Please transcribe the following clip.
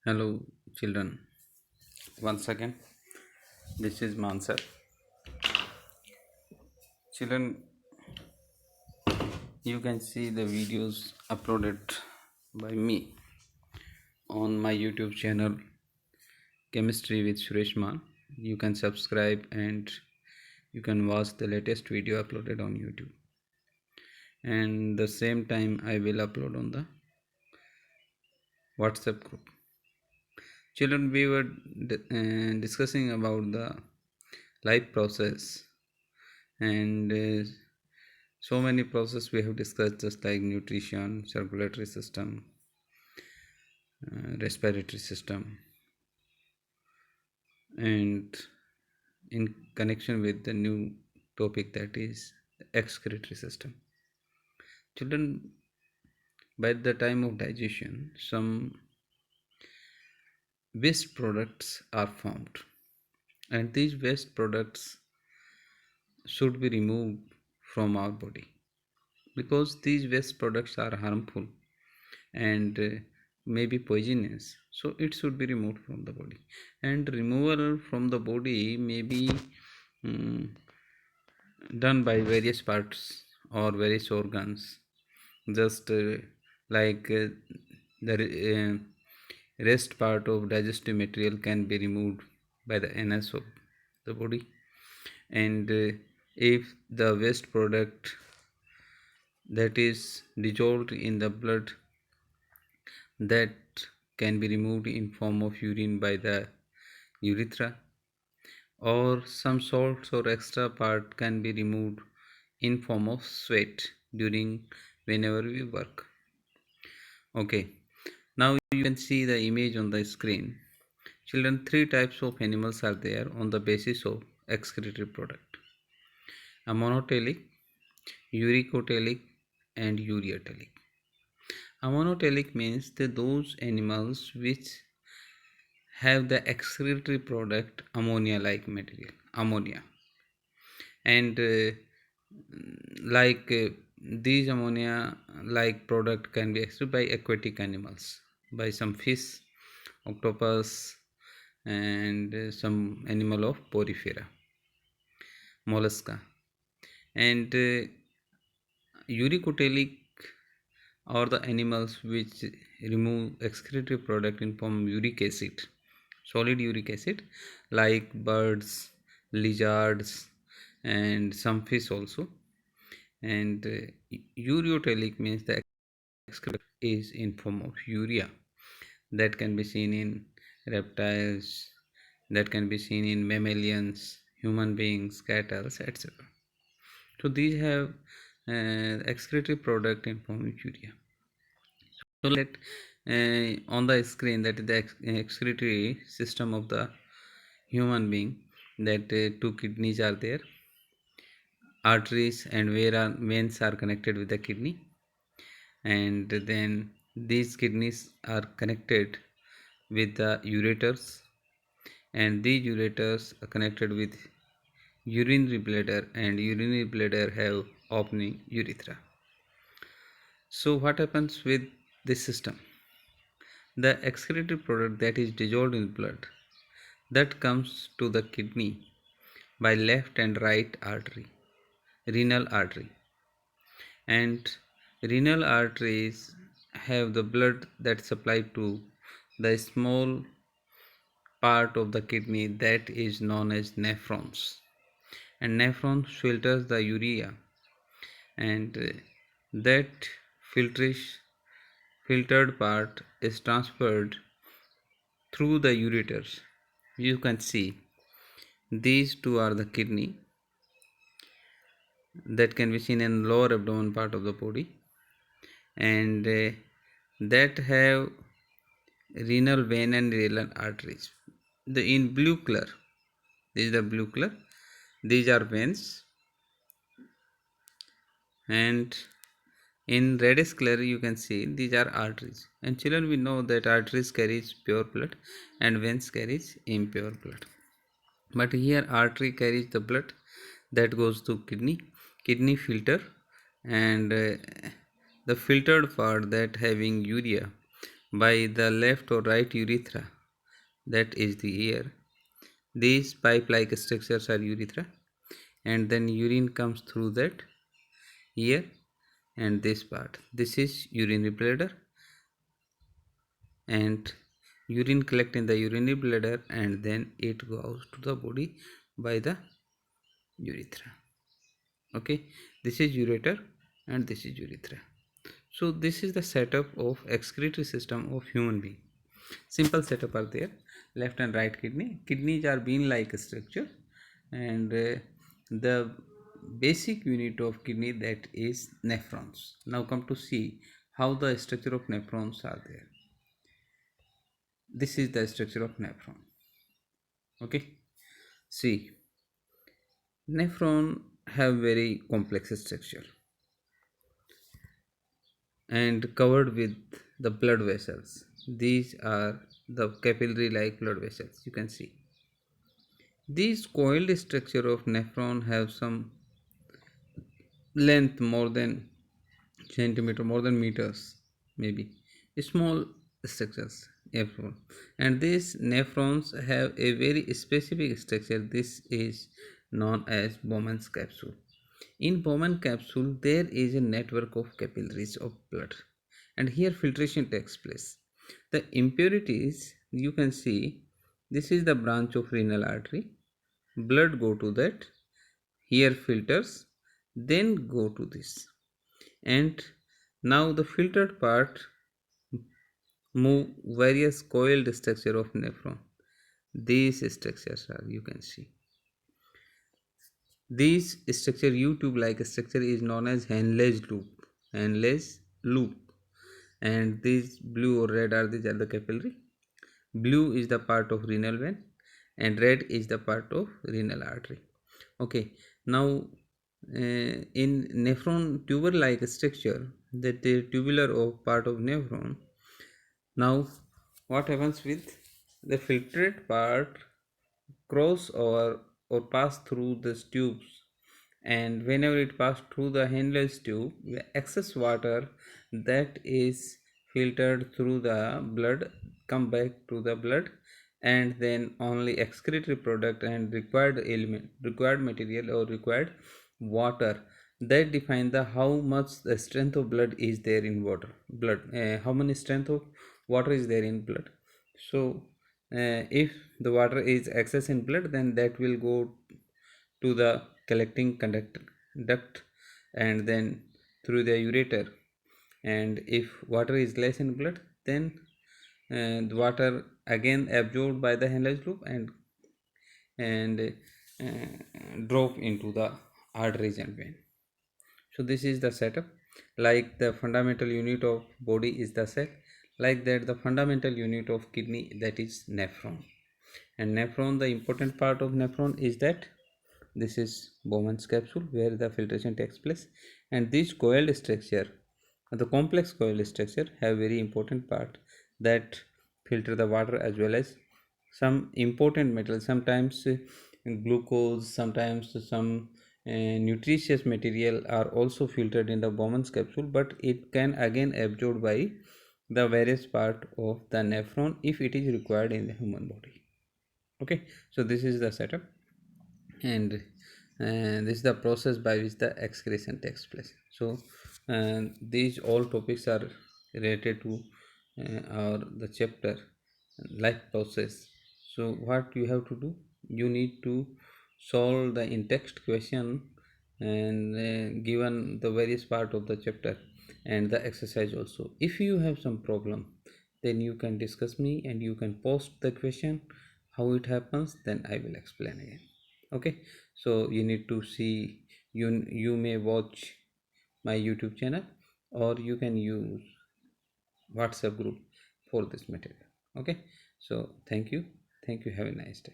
Hello, children. Once again, this is Mansar. Children, you can see the videos uploaded by me on my YouTube channel, Chemistry with Suresh Man. You can subscribe and you can watch the latest video uploaded on YouTube. And the same time, I will upload on the WhatsApp group. Children, we were discussing about the life process and so many processes we have discussed, just like nutrition, circulatory system, respiratory system, and in connection with the new topic, that is excretory system. Children, by the time of digestion, some waste products are formed, and these waste products should be removed from our body because these waste products are harmful and may be poisonous, so it should be removed from the body. And removal from the body may be um, done by various parts or various organs, just like the rest part of digestive material can be removed by the anus of the body. And if the waste product that is dissolved in the blood, that can be removed in form of urine by the urethra, or some salts or extra part can be removed in form of sweat during whenever we work. Okay, now you can see the image on the screen. Children, three types of animals are there on the basis of excretory product: a monotelic, uricotelic, and ureotelic. A monotelic means that those animals which have the excretory product ammonia like material, ammonia. And like these ammonia like product can be extracted by aquatic animals, by some fish, octopus, and some animal of porifera, mollusca. And uricotelic are the animals which remove excretory product in form of uric acid, solid uric acid, like birds, lizards, and some fish also. And ureotelic means the excretory is in form of urea, that can be seen in reptiles, that can be seen in mammalians, human beings, cattle, etc. So these have excretory product in form of urea. So let on the screen, that is the excretory system of the human being, that two kidneys are there, arteries and veins are connected with the kidney, and then these kidneys are connected with the ureters, and these ureters are connected with urinary bladder, and urinary bladder have opening urethra. So what happens with this system? The excretory product that is dissolved in blood, that comes to the kidney by left and right artery, renal artery. And renal arteries have the blood that supplied to the small part of the kidney that is known as nephrons. And nephrons filters the urea, and that filtered part is transferred through the ureters. You can see these two are the kidney that can be seen in lower abdomen part of the body, and that have renal vein and renal arteries. The in blue color, this is the blue color, these are veins, and in reddish color you can see these are arteries. And children, we know that arteries carries pure blood and veins carries impure blood, but here artery carries the blood that goes to kidney filter, and the filtered part that having urea by the left or right urethra, that is the ear. These pipe like structures are urethra, and then urine comes through that ear, and this part, this is urinary bladder, and urine collect in the urinary bladder, and then it goes to the body by the urethra. Okay, this is ureter and this is urethra. So this is the setup of excretory system of human being. Simple setup are there. Left and right kidneys are bean like structure, and the basic unit of kidney, that is nephrons. Now come to see how the structure of nephrons are there. This is the structure of nephron. Okay, see, nephron have very complex structure and covered with the blood vessels. These are the capillary like blood vessels, you can see. These coiled structure of nephron have some length more than centimeter, more than meters, maybe small structures, nephron. And these nephrons have a very specific structure. This is known as Bowman's capsule. In Bowman capsule, there is a network of capillaries of blood, and here filtration takes place. The impurities, you can see, this is the branch of renal artery. Blood go to that, here filters, then go to this, and now the filtered part move various coiled structure of nephron. These structures are, you can see, this structure, U-tube like structure, is known as Henle's loop. Henle's loop. And these blue or red are the capillary. Blue is the part of renal vein, and red is the part of renal artery. Okay, now in nephron tuber like structure, that the tubular of part of nephron. Now what happens with the filtrate part cross over or pass through these tubes, and whenever it passes through the Henle's tube, the excess water that is filtered through the blood come back to the blood, and then only excretory product and required element, required material or required water, that define the how much the strength of blood is there in water blood, how many strength of water is there in blood. So if the water is excess in blood, then that will go to the collecting duct, and then through the ureter. And if water is less in blood, then the water again absorbed by the Henle's loop, and drop into the arteries and vein. So this is the setup. Like the fundamental unit of body is the cell, like that the fundamental unit of kidney, that is nephron. And nephron, the important part of nephron is that this is Bowman's capsule where the filtration takes place, and this coiled structure, the complex coiled structure, have very important part that filter the water as well as some important metals, sometimes glucose, sometimes some nutritious material are also filtered in the Bowman's capsule, but it can again absorbed by the various part of the nephron if it is required in the human body. Okay, so this is the setup, and this is the process by which the excretion takes place. So these all topics are related to our the chapter life process. So what you have to do, you need to solve the in text question, and given the various part of the chapter and the exercise also. If you have some problem, then you can discuss me and you can post the question how it happens, then I will explain again. Okay, so you need to see, you may watch my YouTube channel, or you can use WhatsApp group for this material. Okay, so thank you, have a nice day.